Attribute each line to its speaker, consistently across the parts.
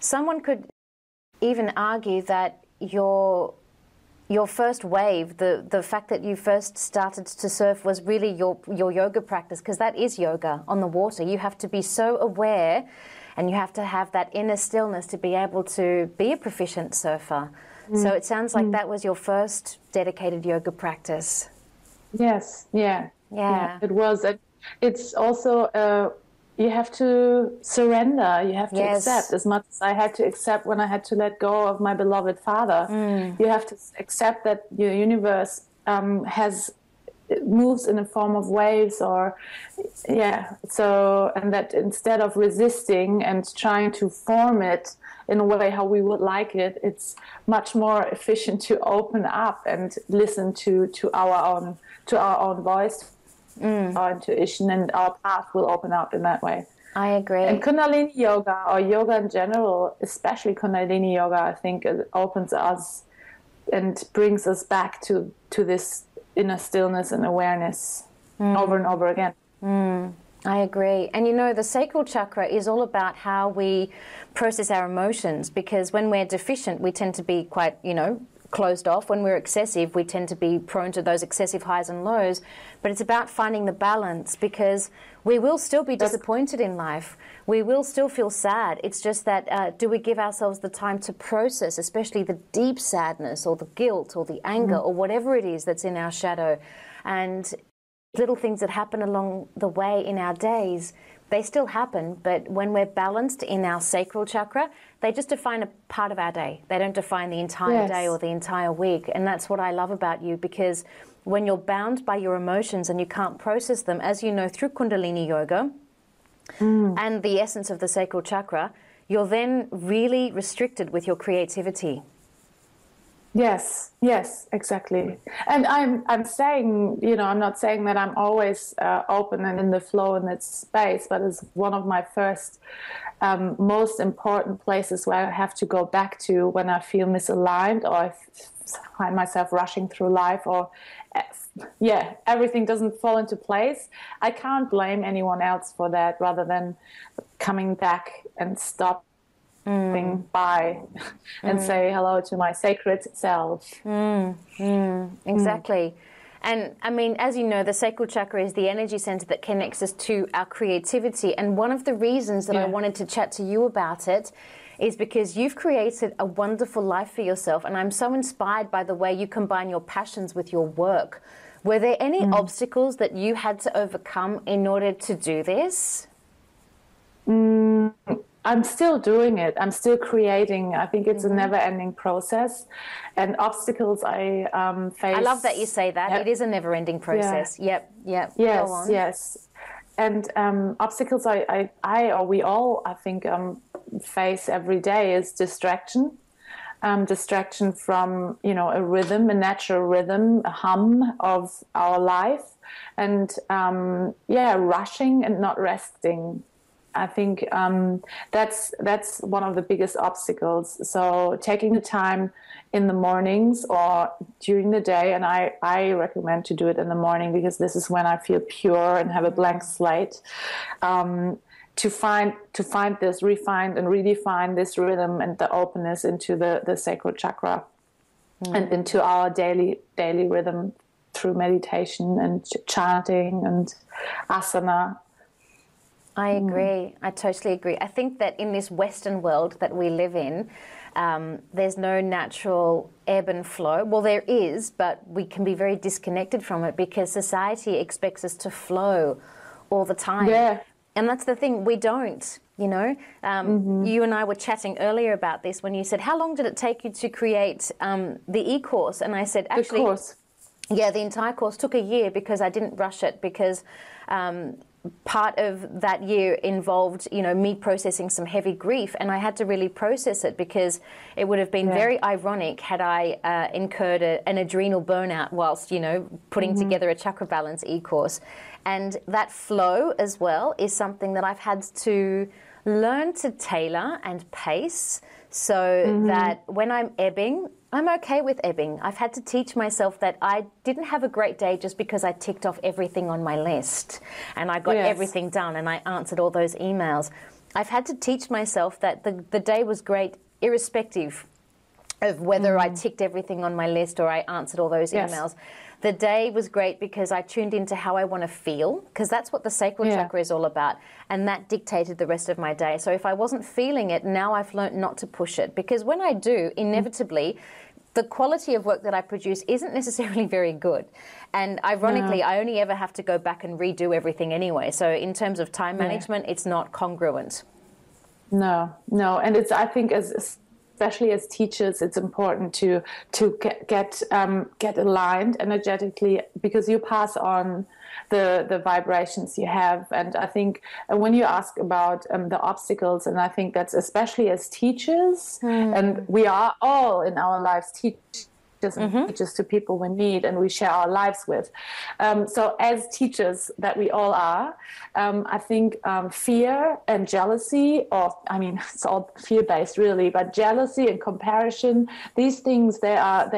Speaker 1: someone could even argue that your first wave, the fact that you first started to surf was really your yoga practice, because that is yoga on the water. You have to be so aware, and you have to have that inner stillness to be able to be a proficient surfer. So it sounds like that was your first dedicated yoga practice.
Speaker 2: Yes, yeah, it was. It's also, you have to surrender, you have to accept, as much as I had to accept when I had to let go of my beloved father. You have to accept that your universe moves in a form of waves, or and that instead of resisting and trying to form it in a way how we would like it, it's much more efficient to open up and listen to our own voice, our intuition, and our path will open up in that way.
Speaker 1: I agree.
Speaker 2: And Kundalini yoga, or yoga in general, especially Kundalini yoga, I think it opens us and brings us back to this inner stillness and awareness over and over again.
Speaker 1: I agree. And you know, the sacral chakra is all about how we process our emotions, because when we're deficient, we tend to be quite, closed off. When we're excessive, we tend to be prone to those excessive highs and lows. But it's about finding the balance, because we will still be disappointed in life. We will still feel sad. It's just that do we give ourselves the time to process, especially the deep sadness or the guilt or the anger or whatever it is that's in our shadow. And little things that happen along the way in our days, they still happen, but when we're balanced in our sacral chakra, they just define a part of our day. They don't define the entire day or the entire week. And that's what I love about you, because when you're bound by your emotions and you can't process them, as you know, through Kundalini yoga and the essence of the sacral chakra, you're then really restricted with your creativity.
Speaker 2: Yes, exactly. And I'm saying, I'm not saying that I'm always open and in the flow in that space, but it's one of my first, most important places where I have to go back to when I feel misaligned, or I find myself rushing through life, or everything doesn't fall into place. I can't blame anyone else for that, rather than coming back and stop by and say hello to my sacred self.
Speaker 1: Exactly. And I mean, as you know, the sacral chakra is the energy center that connects us to our creativity. And one of the reasons that I wanted to chat to you about it is because you've created a wonderful life for yourself. And I'm so inspired by the way you combine your passions with your work. Were there any obstacles that you had to overcome in order to do this?
Speaker 2: I'm still doing it. I'm still creating. I think it's a never-ending process, and obstacles I face.
Speaker 1: I love that you say that. It is a never-ending process. Yep.
Speaker 2: Yes,
Speaker 1: go on.
Speaker 2: yes. And obstacles we all, I think, face every day is distraction. Distraction from, a rhythm, a natural rhythm, a hum of our life, and rushing and not resting. I think that's one of the biggest obstacles. So taking the time in the mornings or during the day, and I recommend to do it in the morning, because this is when I feel pure and have a blank slate, to find this, refine and redefine this rhythm and the openness into the sacral chakra and into our daily rhythm through meditation and chanting and asana.
Speaker 1: I agree. I totally agree. I think that in this Western world that we live in, there's no natural ebb and flow. Well, there is, but we can be very disconnected from it because society expects us to flow all the time.
Speaker 2: Yeah.
Speaker 1: And that's the thing, we don't, You and I were chatting earlier about this when you said, how long did it take you to create the e-course? And I said, actually,
Speaker 2: the course.
Speaker 1: Yeah, the entire course took a year because I didn't rush it, because part of that year involved, me processing some heavy grief, and I had to really process it, because it would have been very ironic had I incurred an adrenal burnout whilst, putting together a chakra balance e-course. And that flow as well is something that I've had to learn to tailor and pace so that when I'm ebbing, I'm okay with ebbing. I've had to teach myself that I didn't have a great day just because I ticked off everything on my list and I got everything done and I answered all those emails. I've had to teach myself that the day was great irrespective of whether I ticked everything on my list or I answered all those emails. The day was great because I tuned into how I want to feel, because that's what the sacral chakra is all about, and that dictated the rest of my day. So if I wasn't feeling it, now I've learned not to push it, because when I do, inevitably, the quality of work that I produce isn't necessarily very good. And ironically, I only ever have to go back and redo everything anyway. So in terms of time management, it's not congruent.
Speaker 2: No. And it's, I think, especially as teachers, it's important to get aligned energetically, because you pass on the vibrations you have. And I think when you ask about the obstacles, and I think that's especially as teachers, and we are all in our lives teachers and teachers to people we meet and we share our lives with. So as teachers that we all are, I think fear and jealousy, or I mean, it's all fear-based really, but jealousy and comparison, these things, they are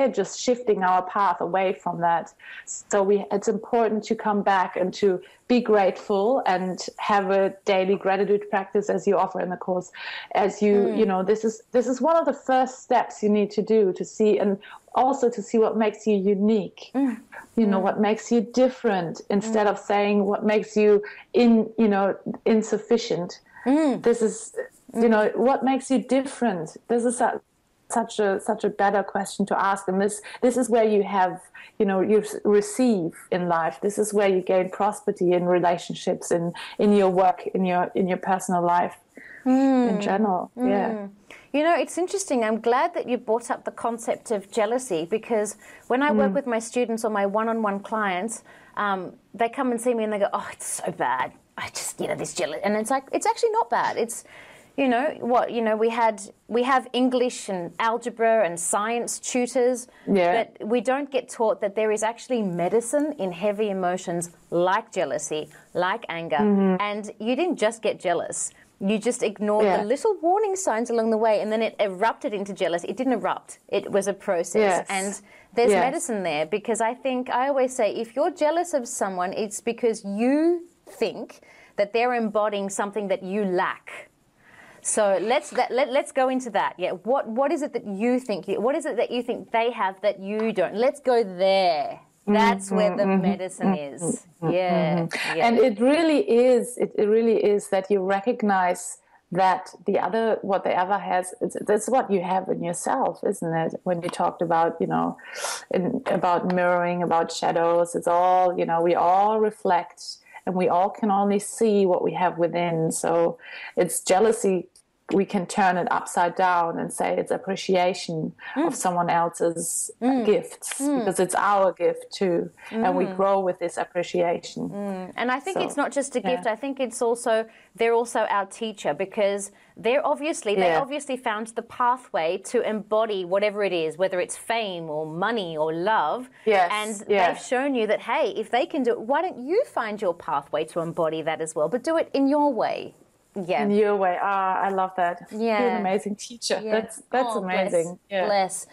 Speaker 2: just shifting our path away from that. So it's important to come back and to be grateful and have a daily gratitude practice, as you offer in the course. As you know, this is one of the first steps you need to do, to see, and also to see what makes you unique. You know, what makes you different, instead of saying what makes you insufficient. This is, what makes you different. This is such a better question to ask, and this is where you have, you receive in life. This is where you gain prosperity in relationships, in your work, in your personal life in general.
Speaker 1: It's interesting. I'm glad that you brought up the concept of jealousy, because when I work with my students or my one-on-one clients, they come and see me and they go, "Oh, it's so bad. I just, this jealousy," and it's like, it's actually not bad. It's we have English and algebra and science tutors, but we don't get taught that there is actually medicine in heavy emotions like jealousy, like anger. And you didn't just get jealous. You just ignored the little warning signs along the way, and then it erupted into jealousy. It didn't erupt. It was a process. And there's medicine there, because I always say, if you're jealous of someone, it's because you think that they're embodying something that you lack. So let's go into that. What is it that you think? What is it that you think they have that you don't? Let's go there. That's where the medicine is. And
Speaker 2: it really is. It really is that you recognize that what the other has. That's what you have in yourself, isn't it? When you talked about about mirroring, about shadows, it's all we all reflect. And we all can only see what we have within. So it's jealousy. We can turn it upside down and say it's appreciation of someone else's gifts, because it's our gift too. And we grow with this appreciation.
Speaker 1: And I think it's not just a gift. I think they're also our teacher, because they obviously found the pathway to embody whatever it is, whether it's fame or money or love. And they've shown you that, hey, if they can do it, why don't you find your pathway to embody that as well, but do it in your way. In
Speaker 2: your way. I love that. You're an amazing teacher. That's amazing.
Speaker 1: Bless.